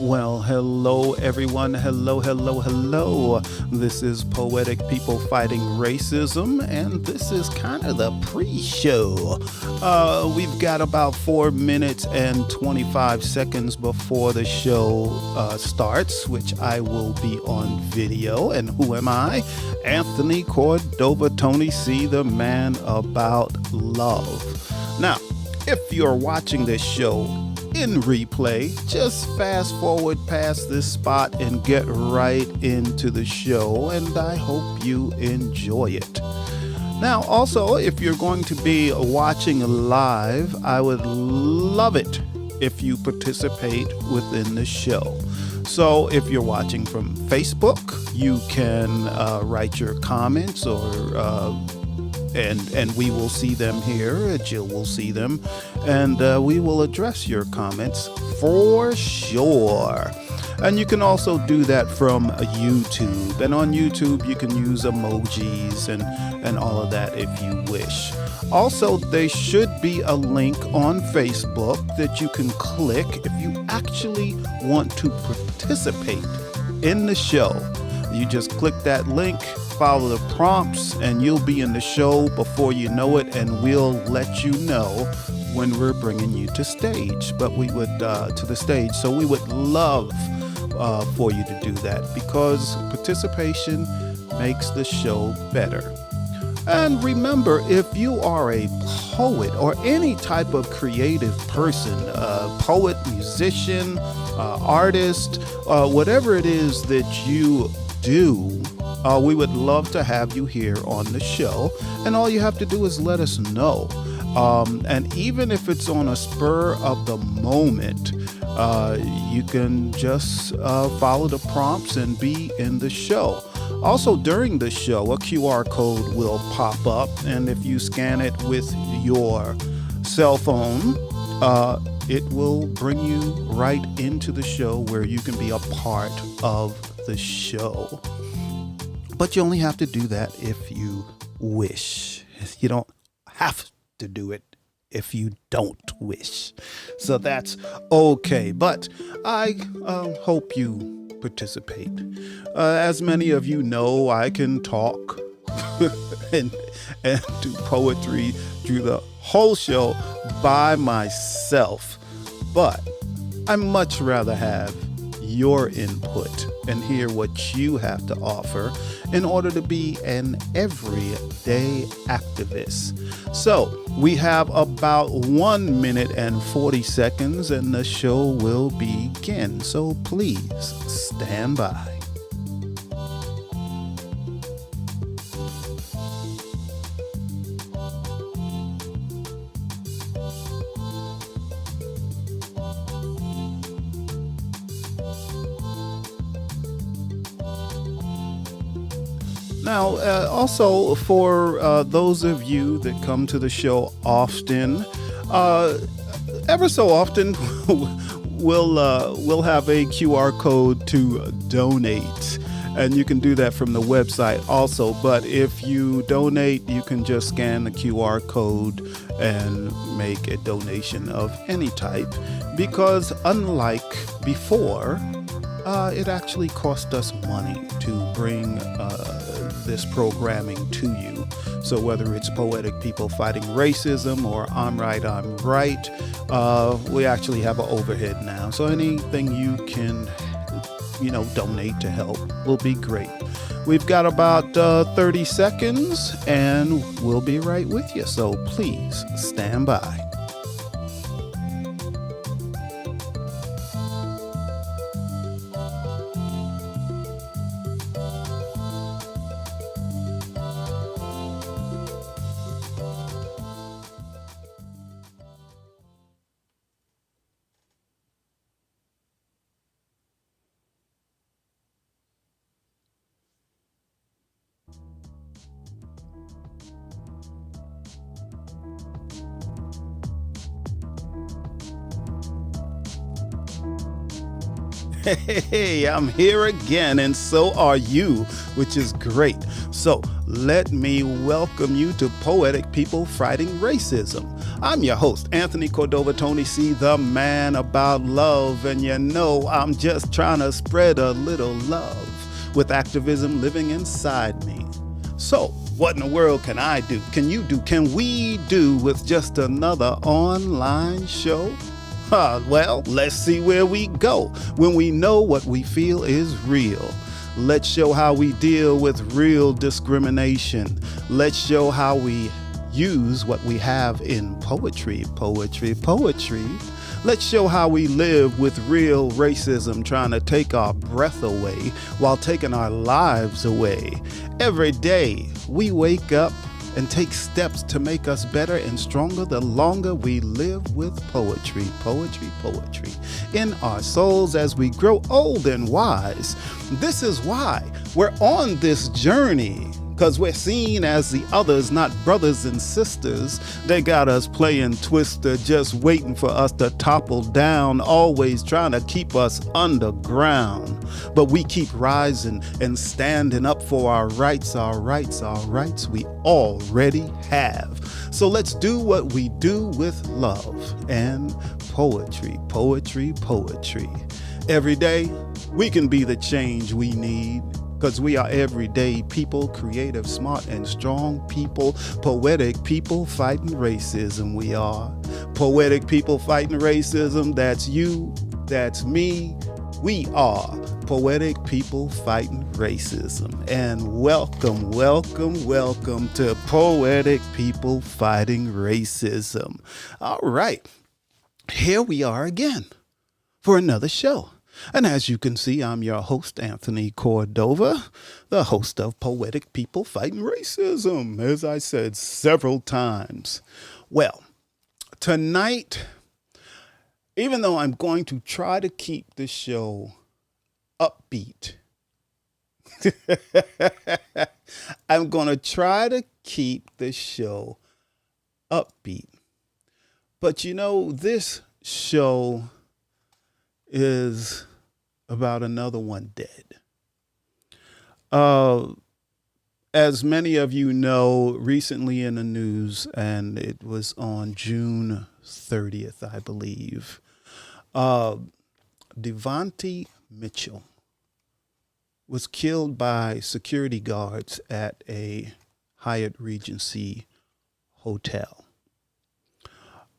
Well, hello everyone. Hello, hello, hello. This is Poetic People Fighting Racism, and this is kind of the pre-show. We've got about 4 minutes and 25 seconds before the show starts, which I will be on video. And who am I? Anthony Cordova, Tony C., the man about love. Now, if you're watching this show in replay, just fast forward past this spot and get right into the show, and I hope you enjoy it. Now, also, if you're going to be watching live, I would love it if you participate within the show. So if you're watching from Facebook, you can write your comments and we will see them here. Jill will see them, and we will address your comments for sure. And you can also do that from YouTube. And on YouTube, you can use emojis and all of that if you wish. Also, there should be a link on Facebook that you can click if you actually want to participate in the show. You just click that link, follow the prompts, and you'll be in the show before you know it, and we'll let you know when we're bringing you to stage. But we would to the stage, so we would love for you to do that, because participation makes the show better. And remember, if you are a poet or any type of creative person, poet, musician, artist, whatever it is that you do, we would love to have you here on the show. And all you have to do is let us know. And even if it's on a spur of the moment, you can just follow the prompts and be in the show. Also, during the show, a QR code will pop up, and if you scan it with your cell phone, it will bring you right into the show where you can be a part of the show. But you only have to do that if you wish. You don't have to do it if you don't wish. So that's okay. But I hope you participate. As many of you know, I can talk and do poetry through the whole show by myself. But I much rather have your input and hear what you have to offer in order to be an everyday activist. So we have about 1 minute and 40 seconds and the show will begin. So please stand by. Now, also for those of you that come to the show often, ever so often, we'll have a QR code to donate, and you can do that from the website also. But if you donate, you can just scan the QR code and make a donation of any type, because unlike before, it actually cost us money to bring this programming to you. So whether it's Poetic People Fighting Racism or I'm Right, I'm Right, we actually have an overhead now. So anything you can, donate to help will be great. We've got about 30 seconds and we'll be right with you. So please stand by. Hey, I'm here again, and so are you, which is great. So let me welcome you to Poetic People Fighting Racism. I'm your host, Anthony Cordova, Tony C., the man about love. And you know, I'm just trying to spread a little love with activism living inside me. So, what in the world can I do? Can you do? Can we do with just another online show? Well, let's see where we go when we know what we feel is real. Let's show how we deal with real discrimination. Let's show how we use what we have in poetry. Let's show how we live with real racism trying to take our breath away while taking our lives away. Every day we wake up and take steps to make us better and stronger the longer we live with poetry in our souls as we grow old and wise. This is why we're on this journey, because we're seen as the others, not brothers and sisters. They got us playing Twister, just waiting for us to topple down, always trying to keep us underground. But we keep rising and standing up for our rights we already have. So let's do what we do with love and poetry. Every day, we can be the change we need. Because we are everyday people, creative, smart, and strong people, poetic people fighting racism. We are poetic people fighting racism. That's you, that's me. We are poetic people fighting racism. And welcome to Poetic People Fighting Racism. All right, here we are again for another show. And as you can see, I'm your host, Anthony Cordova, the host of Poetic People Fighting Racism, as I said several times. Well, tonight, even though I'm going to try to keep the show upbeat, I'm going to try to keep the show upbeat. But you know, this show is about another one dead. As many of you know, recently in the news, and it was on June 30th, I believe, Devontae Mitchell was killed by security guards at a Hyatt Regency hotel.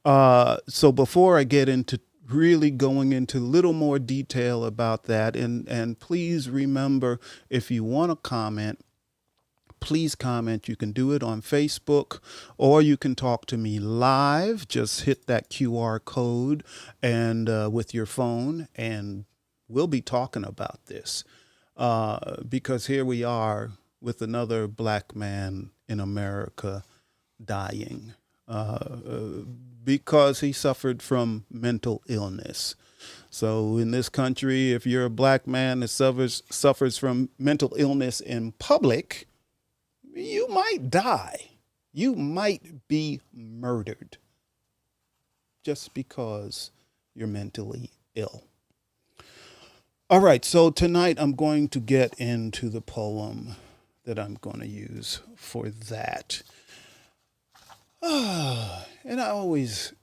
So before I get into really going into a little more detail about that, and please remember, if you want to comment, please comment. You can do it on Facebook, or you can talk to me live. Just hit that QR code and with your phone, and we'll be talking about this because here we are with another black man in America dying because he suffered from mental illness. So in this country, if you're a black man that suffers from mental illness in public, you might die. You might be murdered just because you're mentally ill. All right, so tonight I'm going to get into the poem that I'm going to use for that. And I always,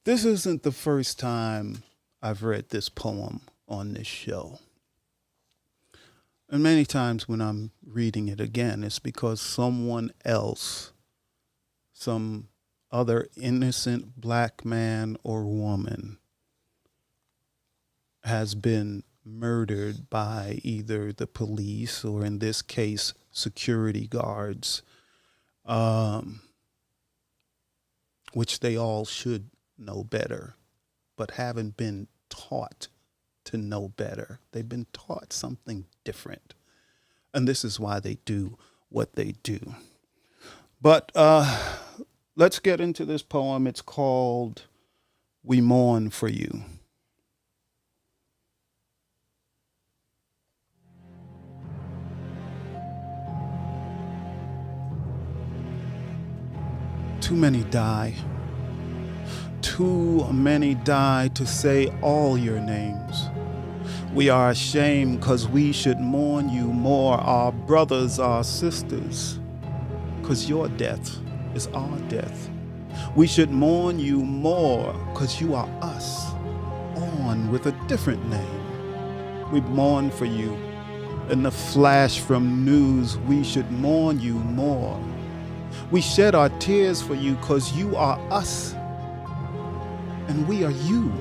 this isn't the first time I've read this poem on this show. And many times when I'm reading it again, it's because someone else, some other innocent black man or woman, has been murdered by either the police or, in this case, security guards, which they all should know better, but haven't been taught to know better. They've been taught something different. And this is why they do what they do. But let's get into this poem. It's called We Mourn for You. Too many die. Too many die to say all your names. We are ashamed because we should mourn you more, our brothers, our sisters, because your death is our death. We should mourn you more because you are us, on with a different name. We mourn for you. In the flash from news, we should mourn you more. We shed our tears for you because you are us and we are you.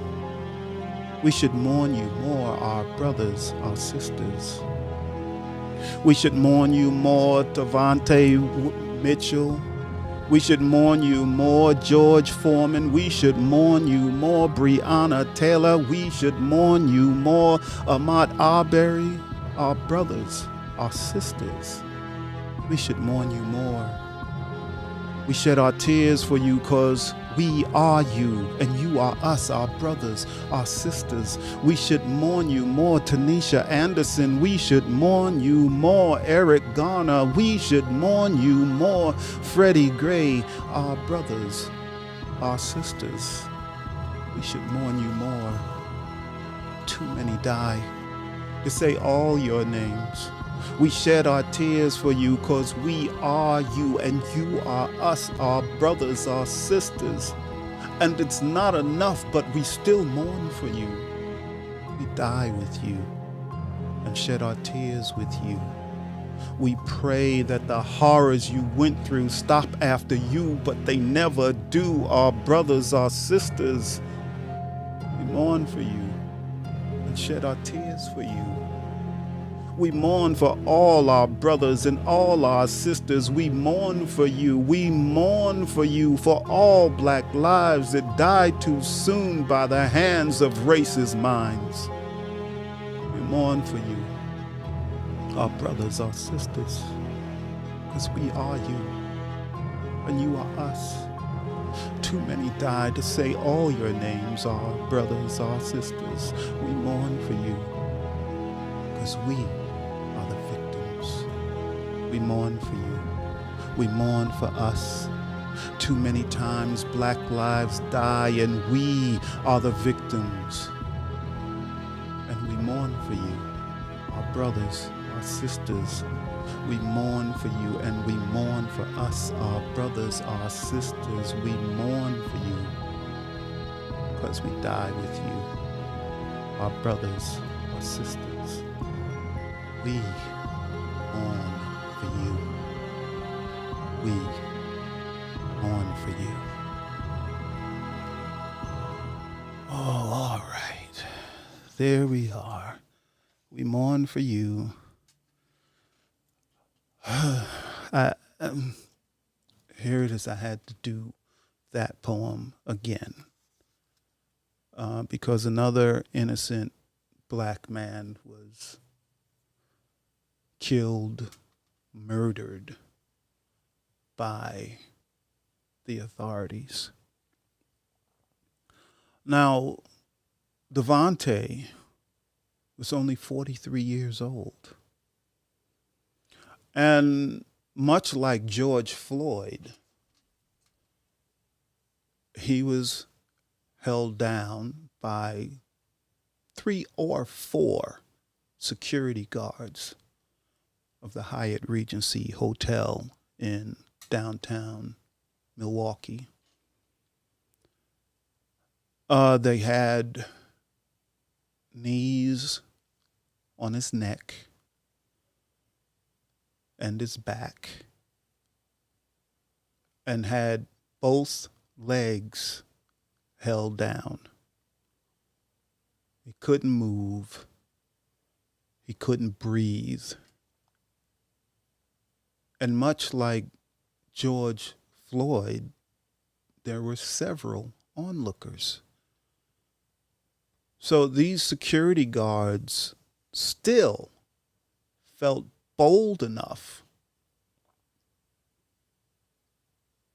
We should mourn you more, our brothers, our sisters. We should mourn you more, Devontae Mitchell. We should mourn you more, George Foreman. We should mourn you more, Breonna Taylor. We should mourn you more, Ahmaud Arbery. Our brothers, our sisters. We should mourn you more. We shed our tears for you because we are you and you are us, our brothers, our sisters. We should mourn you more, Tanisha Anderson. We should mourn you more, Eric Garner. We should mourn you more, Freddie Gray, our brothers, our sisters. We should mourn you more. Too many die to say all your names. We shed our tears for you because we are you and you are us, our brothers, our sisters. And it's not enough, but we still mourn for you. We die with you and shed our tears with you. We pray that the horrors you went through stop after you, but they never do, our brothers, our sisters. We mourn for you and shed our tears for you. We mourn for all our brothers and all our sisters. We mourn for you. We mourn for you for all black lives that died too soon by the hands of racist minds. We mourn for you, our brothers, our sisters, because we are you and you are us. Too many died to say all your names, our brothers, our sisters. We mourn for you because we are the victims. We mourn for you. We mourn for us. Too many times black lives die and we are the victims. And we mourn for you, our brothers, our sisters. We mourn for you and we mourn for us, our brothers, our sisters. We mourn for you because we die with you, our brothers, our sisters. We mourn for you. We mourn for you. Oh, all right. There we are. We mourn for you. Here it is. I had to do that poem again because another innocent black man was killed, murdered by the authorities. Now, Devontae was only 43 years old. And much like George Floyd, he was held down by 3 or 4 security guards of the Hyatt Regency Hotel in downtown Milwaukee. They had knees on his neck and his back and had both legs held down. He couldn't move. He couldn't breathe. And much like George Floyd, there were several onlookers. So these security guards still felt bold enough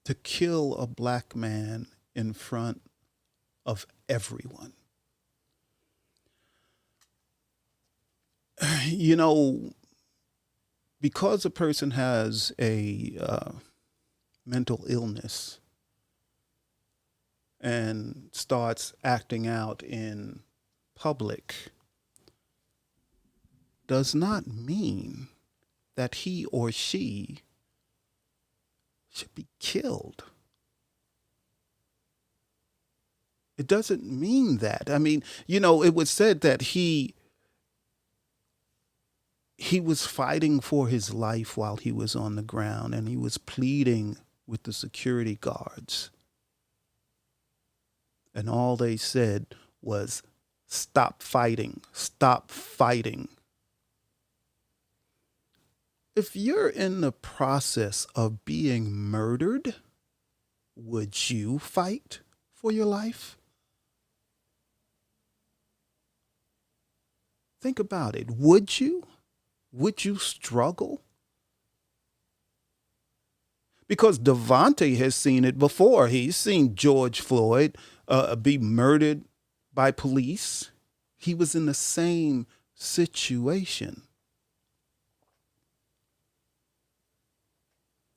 to kill a black man in front of everyone. You know, because a person has a mental illness and starts acting out in public does not mean that he or she should be killed. It doesn't mean that. I mean, it was said that he was fighting for his life while he was on the ground, and he was pleading with the security guards. And all they said was, stop fighting, stop fighting. If you're in the process of being murdered, would you fight for your life? Think about it. Would you? Would you struggle? Because Devontae has seen it before. He's seen George Floyd be murdered by police. He was in the same situation.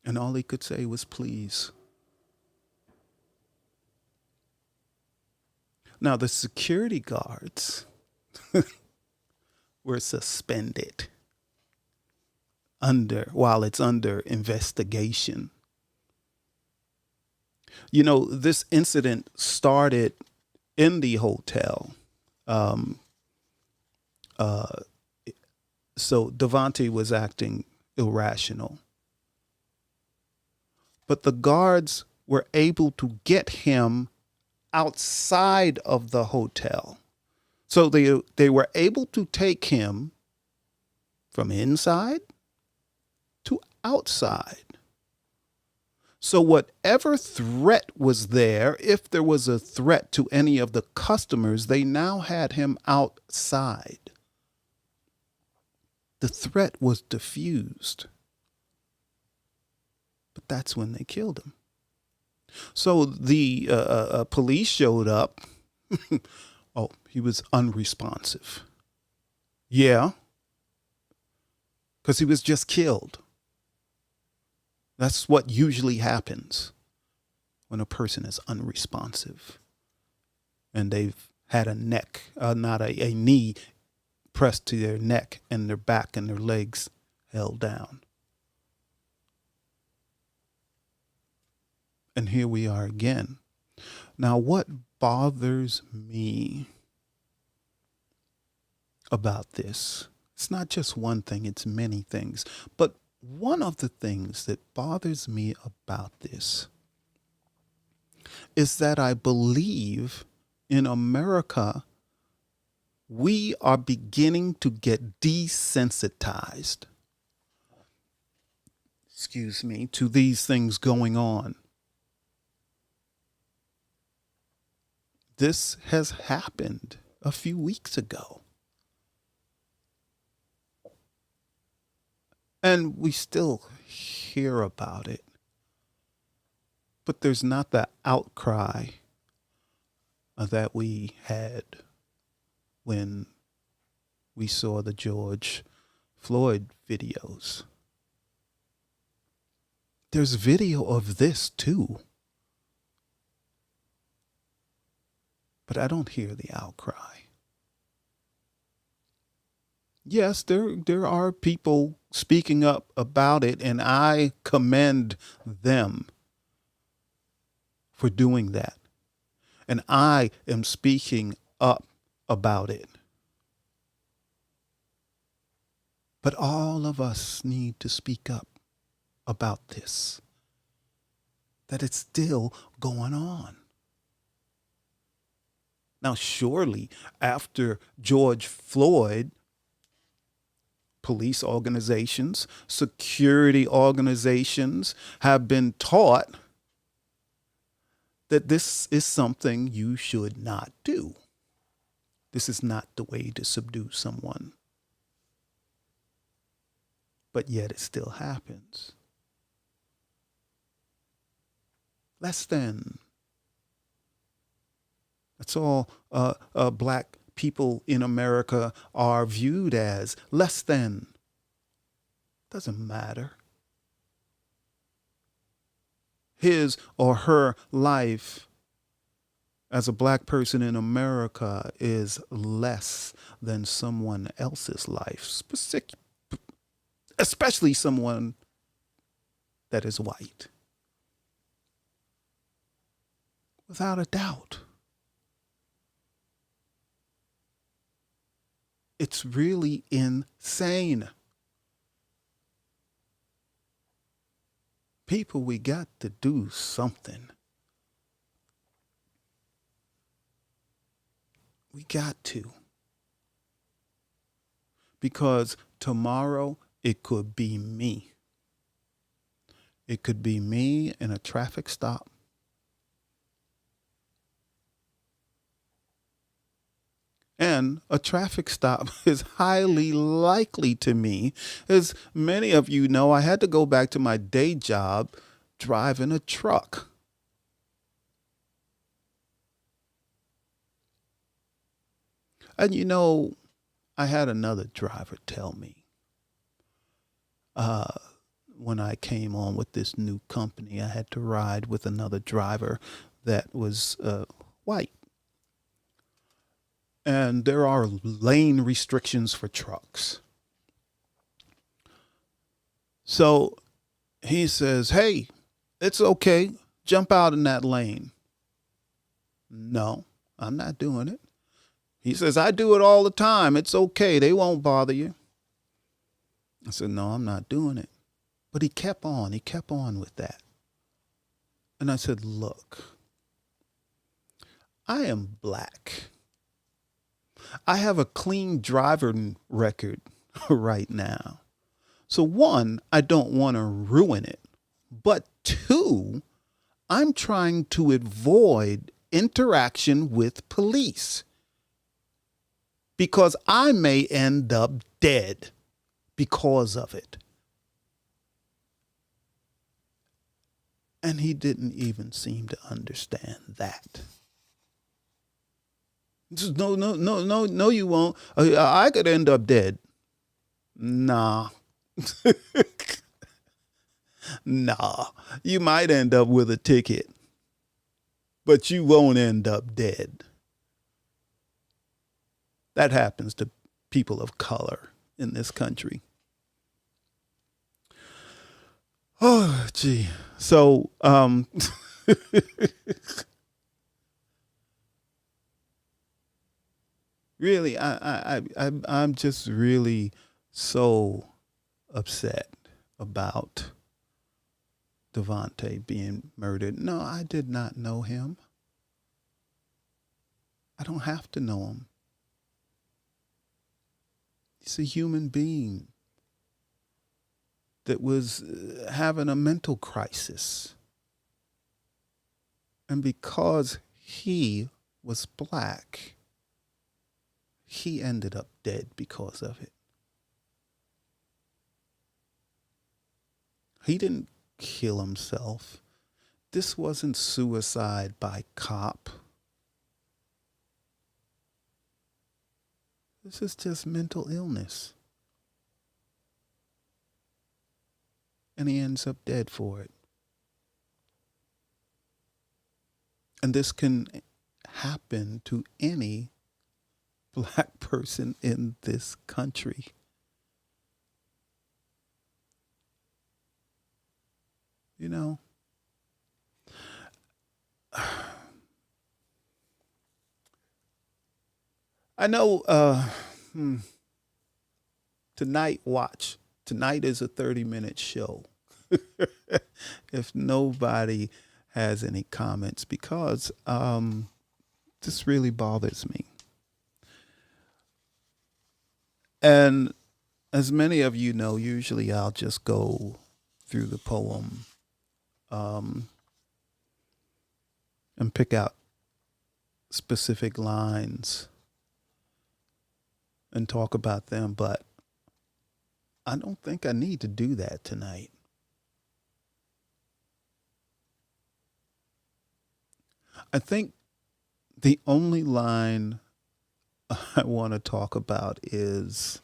And all he could say was, please. Now, the security guards were suspended while it's under investigation. This incident started in the hotel. So Devontae was acting irrational. But the guards were able to get him outside of the hotel. So they were able to take him from inside to outside. So whatever threat was there, if there was a threat to any of the customers, they now had him outside. The threat was diffused. But that's when they killed him. So the police showed up. Oh, he was unresponsive. Yeah, because he was just killed. That's what usually happens when a person is unresponsive and they've had a knee pressed to their neck and their back and their legs held down. And here we are again. Now, what bothers me about this, it's not just one thing, it's many things. But one of the things that bothers me about this is that I believe in America, we are beginning to get desensitized, to these things going on. This has happened a few weeks ago. And we still hear about it. But there's not the outcry that we had when we saw the George Floyd videos. There's video of this too. But I don't hear the outcry. Yes, there are people speaking up about it, and I commend them for doing that. And I am speaking up about it. But all of us need to speak up about this, that it's still going on. Now, surely after George Floyd, police organizations, security organizations have been taught that this is something you should not do. This is not the way to subdue someone. But yet it still happens. Less than. That's all black people in America are viewed as, less than. Doesn't matter. His or her life as a black person in America is less than someone else's life, especially someone that is white. without a doubt. It's really insane. People, we got to do something. We got to. Because tomorrow it could be me. It could be me in a traffic stop. And a traffic stop is highly likely to me. As many of you know, I had to go back to my day job driving a truck. And you know, I had another driver tell me when I came on with this new company, I had to ride with another driver that was white. And there are lane restrictions for trucks. So he says, hey, it's okay. Jump out in that lane. No, I'm not doing it. He says, I do it all the time. It's okay. They won't bother you. I said, no, I'm not doing it. But he kept on with that. And I said, look, I am black. I have a clean driving record right now. So one, I don't want to ruin it. But two, I'm trying to avoid interaction with police because I may end up dead because of it. And he didn't even seem to understand that. Just, no, you won't. I could end up dead. Nah. Nah. You might end up with a ticket, but you won't end up dead. That happens to people of color in this country. Oh, gee. So, really, I'm just really so upset about Devontae being murdered. No, I did not know him. I don't have to know him. He's a human being that was having a mental crisis. And because he was black, he ended up dead because of it. He didn't kill himself. This wasn't suicide by cop. This is just mental illness. And he ends up dead for it. And this can happen to any black person in this country. You know, I know tonight is a 30-minute show. If nobody has any comments, because this really bothers me. And as many of you know, usually I'll just go through the poem and pick out specific lines and talk about them, but I don't think I need to do that tonight. I think the only line I want to talk about is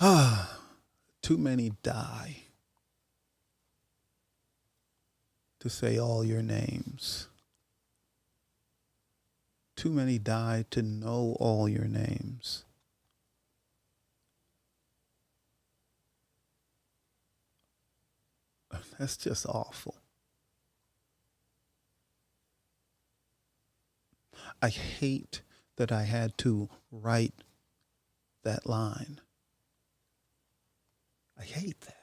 too many die to say all your names. Too many die to know all your names. That's just awful. I hate that I had to write that line. I hate that.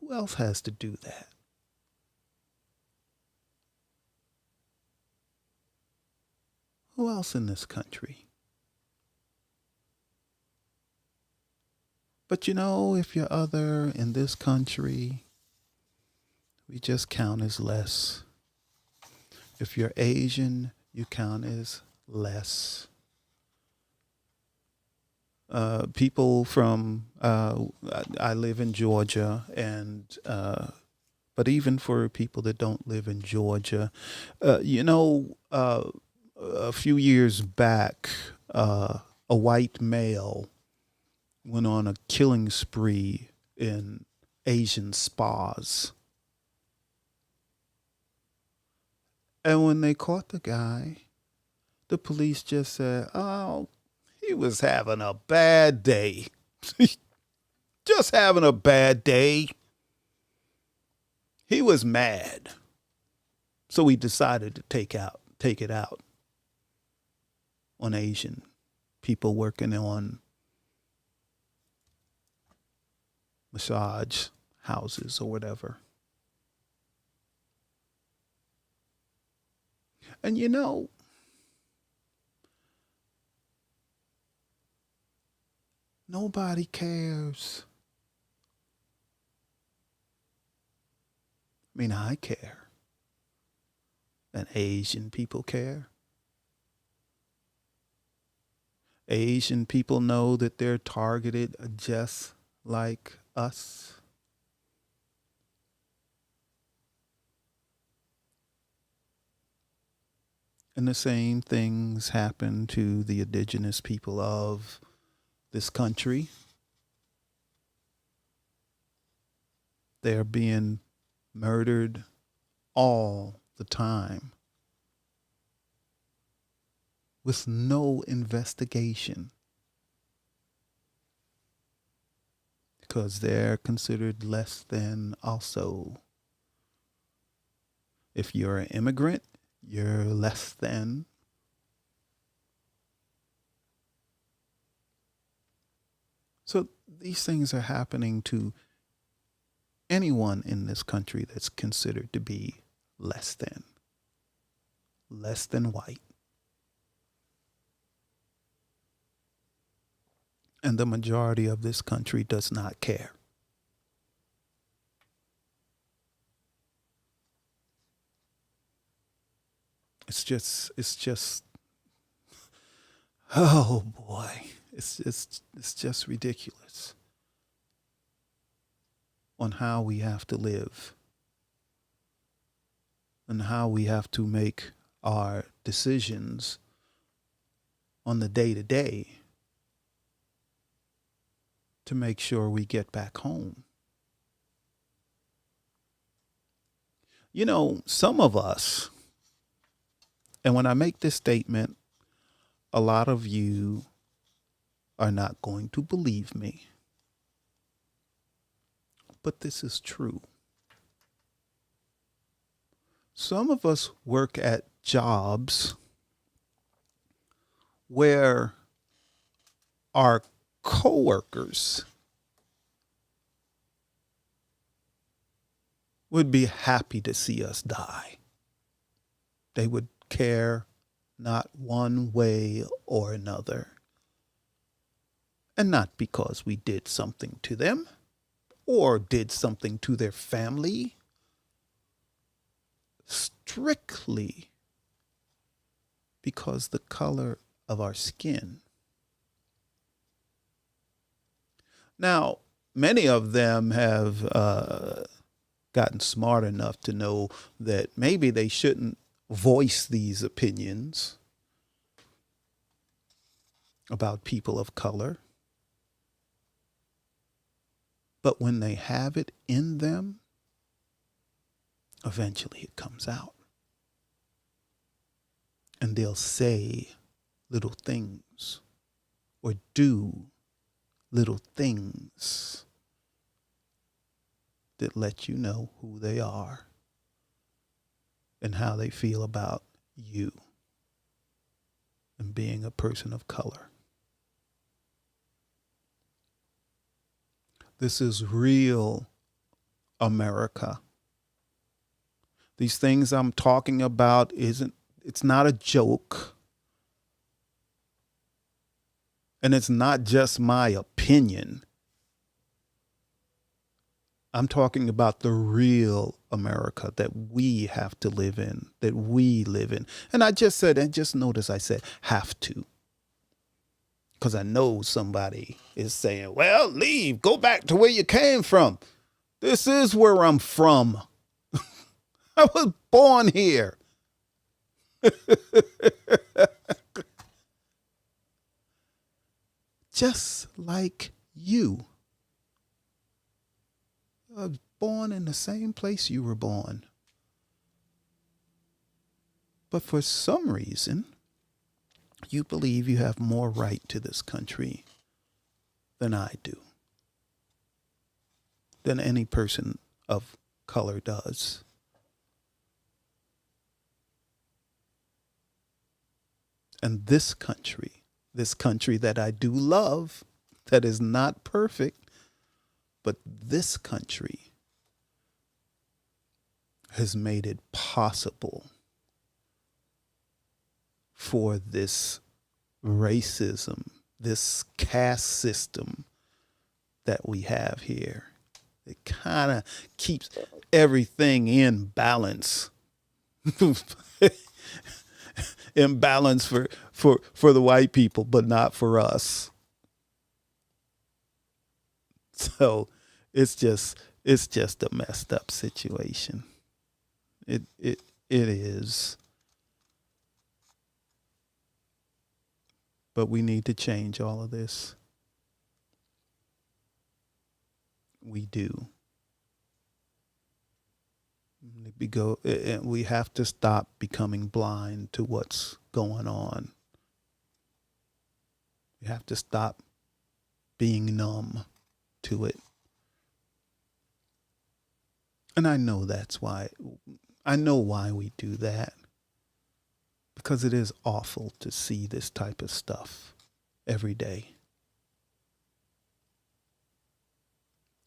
Who else has to do that? Who else in this country? But if you're other in this country, we just count as less. If you're Asian, you count as less. People from, I live in Georgia, and but even for people that don't live in Georgia, a few years back, a white male went on a killing spree in Asian spas. And when they caught the guy, the police just said, oh, he was having a bad day. Just having a bad day. He was mad. So we decided to take it out on Asian people working on massage houses or whatever. And nobody cares. I mean, I care. And Asian people care. Asian people know that they're targeted just like us. And the same things happen to the indigenous people of this country. They're being murdered all the time with no investigation because they're considered less than also. If you're an immigrant, you're less than. So these things are happening to anyone in this country that's considered to be less than white. And the majority of this country does not care. It's just, oh boy, it's just ridiculous on how we have to live and how we have to make our decisions on the day to day to make sure we get back home. Some of us, and when I make this statement, a lot of you are not going to believe me. But this is true. Some of us work at jobs where our coworkers would be happy to see us die. They would care not one way or another. And not because we did something to them or did something to their family. Strictly because the color of our skin. Now, many of them have gotten smart enough to know that maybe they shouldn't voice these opinions about people of color. But when they have it in them, eventually it comes out. And they'll say little things or do little things that let you know who they are and how they feel about you and being a person of color. This is real America. These things I'm talking about it's not a joke. And it's not just my opinion. I'm talking about the real America that we have to live in, that we live in. And I just said, and just notice I said have to. Because I know somebody is saying, well, leave, go back to where you came from. This is where I'm from. I was born here. Just like you. I was born in the same place you were born. But for some reason, you believe you have more right to this country than I do, than any person of color does. And this country that I do love, that is not perfect, but this country has made it possible for this racism, this caste system that we have here. It kind of keeps everything in balance. In balance for the white people, but not for us. So it's just a messed up situation. It is. But we need to change all of this. We do. We have to stop becoming blind to what's going on. We have to stop being numb to it. And I know why we do that. Because it is awful to see this type of stuff every day.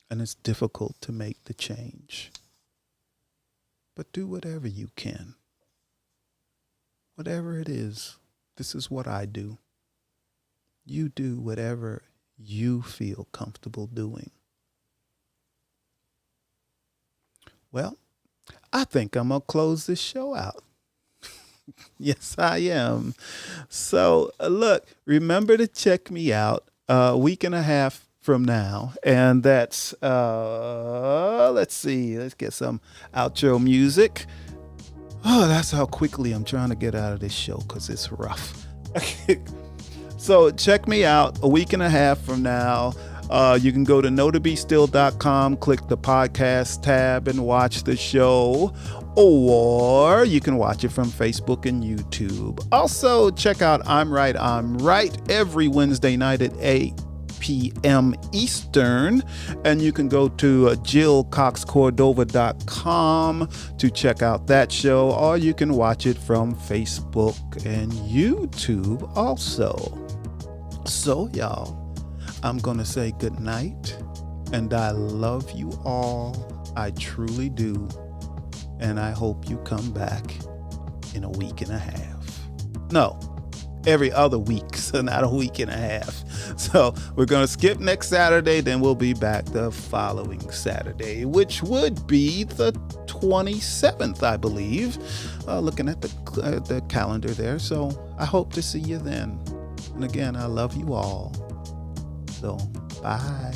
And it's difficult to make the change. But do whatever you can. Whatever it is, this is what I do. You do whatever you feel comfortable doing. Well, I think I'm going to close this show out. Yes, I am. So, look, remember to check me out a week and a half from now. And that's, let's see, let's get some outro music. Oh, that's how quickly I'm trying to get out of this show because it's rough. So check me out a week and a half from now. You can go to knowtobestill.com, click the podcast tab and watch the show, or you can watch it from Facebook and YouTube. Also, check out I'm Right every Wednesday night at 8 p.m. Eastern, and you can go to jillcoxcordova.com to check out that show, or you can watch it from Facebook and YouTube also. So, y'all, I'm going to say good night, and I love you all. I truly do, and I hope you come back in a week and a half. No, every other week, so not a week and a half. So we're going to skip next Saturday, then we'll be back the following Saturday, which would be the 27th, I believe, looking at the calendar there. So I hope to see you then. And again, I love you all. So bye.